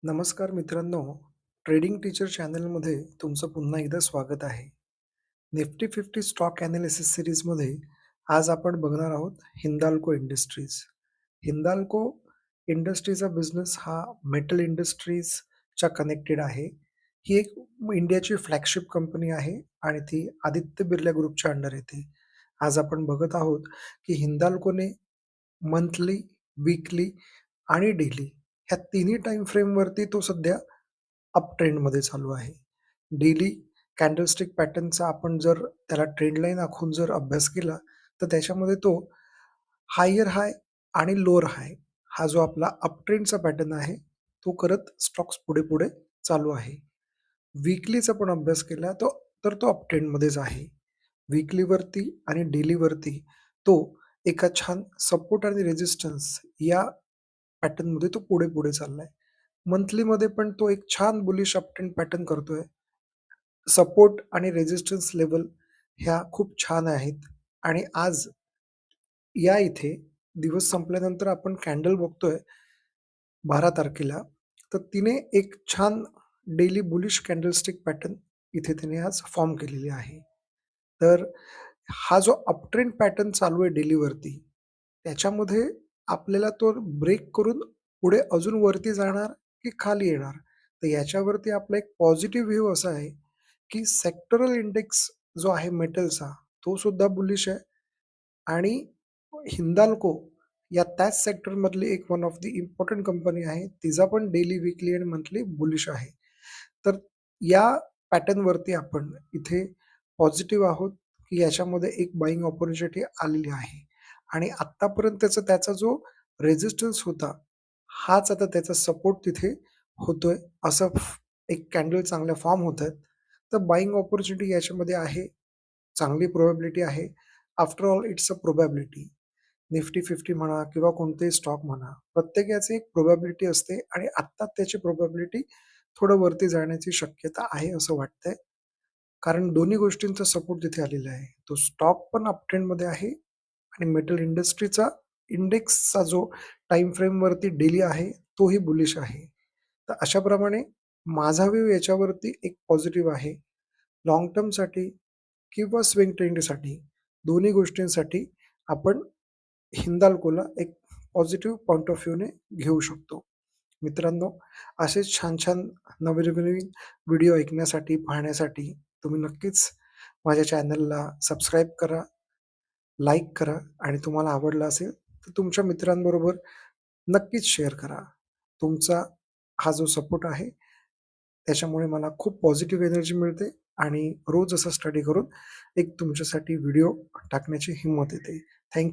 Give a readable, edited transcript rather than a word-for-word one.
नमस्कार मित्रांनो, trading teacher चॅनलमध्ये तुमचं पुन्हा एकदा स्वागत आहे. निफ्टी 50 स्टॉक ॲनालिसिस सीरीजमध्ये आज आपण बघणार आहोत हिंदाल्को इंडस्ट्रीज. हिंदाल्को इंडस्ट्रीचा बिझनेस हा मेटल इंडस्ट्रीजच्या कनेक्टेड आहे. ही एक इंडियाची फ्लॅगशिप कंपनी आहे आणि ती आदित्य बिर्ला ग्रुपच्या अंडर येते. आज आपण बघत आहोत की हिंदाल्कोने मंथली, वीकली आणि डेली ह्या तिन्ही टाईम फ्रेमवरती तो सध्या अप ट्रेंडमध्ये चालू आहे. डेली कॅन्डलस्टिक पॅटर्नचा आपण जर त्याला ट्रेंड लाईन आखून जर अभ्यास केला, तर त्याच्यामध्ये तो हायर हाय आणि लोअर हाय हा जो आपला अप ट्रेंडचा पॅटर्न आहे, तो करत स्टॉक्स पुढे-पुढे चालू आहे. वीकलीचा पण अभ्यास केला तर तो अप ट्रेंडमध्येच आहे. वीकलीवरती आणि डेलीवरती तो एका छान सपोर्ट आणि रेझिस्टन्स या पॅटर्नमध्ये तो पुढे-पुढे चाललाय. मंथलीमध्ये पण तो एक छान बुलिश अपट्रेंड पॅटर्न करतोय. सपोर्ट आणि रेझिस्टन्स लेव्हल ह्या खूप छान आहेत आणि आज या इथे दिवस संपल्यानंतर आपण कॅन्डल बघतोय 12 तारखेला, तर तिने एक छान डेली बुलिश कॅन्डलस्टिक पॅटर्न इथे तिने आज फॉर्म केलेली आहे. तर हा जो अपट्रेंड पॅटर्न चालू आहे डेलीवरती, त्याच्यामध्ये आपल्याला तो ब्रेक करून पुढे अजून वरती जाणार की खाली येणार? तर याच्यावरती आपला एक पॉझिटिव्ह व्ह्यू असा आहे, की सेक्टरल इंडेक्स जो आहे मेटलचा, तो सुद्धा बुलिश आहे आणि हिंदाल्को या त्याच सेक्टरमधली एक one of the important company आहे. तिचा पण डेली, वीकली आणि मंथली बुलिश आहे. तर या पॅटर्नवरती आपण इथे पॉझिटिव्ह आहोत, की याच्यामध्ये एक बायिंग अपॉर्च्युनिटी आलेली आहे आणि आत्तापर्यंतचा त्याचा जो रेझिस्टन्स होता, हाच आता त्याचा सपोर्ट तिथे होतोय. असं एक कॅन्डल चांगल्या फॉर्म होतायत. तर बायिंग अपॉर्च्युनिटी याच्यामध्ये आहे. चांगली प्रोबॅबिलिटी आहे. After all it's a probability. Nifty 50 म्हणा किंवा कोणतेही स्टॉक म्हणा, प्रत्येकाची एक प्रोबॅबिलिटी असते आणि आत्ता त्याची प्रोबॅबिलिटी थोडं वरती जाण्याची शक्यता आहे असं वाटतंय. कारण दोन्ही गोष्टींचा सपोर्ट तिथे आलेला आहे. तो स्टॉक पण अप ट्रेंडमध्ये आहे आणि मेटल इंडस्ट्रीचा इंडेक्सचा जो टाईम फ्रेमवरती डेली आहे, तोही बुलिश आहे. तर अशाप्रमाणे माझा व्ह्यू याच्यावरती एक पॉझिटिव्ह आहे. लाँग टर्मसाठी किंवा स्विंग ट्रेंडसाठी दोन्ही गोष्टींसाठी आपण हिंदाल्कोला एक पॉझिटिव्ह पॉइंट ऑफ व्ह्यूने घेऊ शकतो. मित्रांनो, असेच छान-छान नवीन-नवीन व्हिडिओ ऐकण्यासाठी, पाहण्यासाठी तुम्ही नक्कीच माझ्या चॅनलला सबस्क्राईब करा, लाईक करा आणि तुम्हाला आवडलं असेल तर तुमच्या मित्रांबरोबर नक्कीच शेअर करा. तुमचा हा जो सपोर्ट आहे त्याच्यामुळे मला खूप पॉझिटिव्ह एनर्जी मिळते आणि रोज असा स्टडी करून एक तुमच्यासाठी व्हिडिओ टाकण्याची हिंमत येते. थँक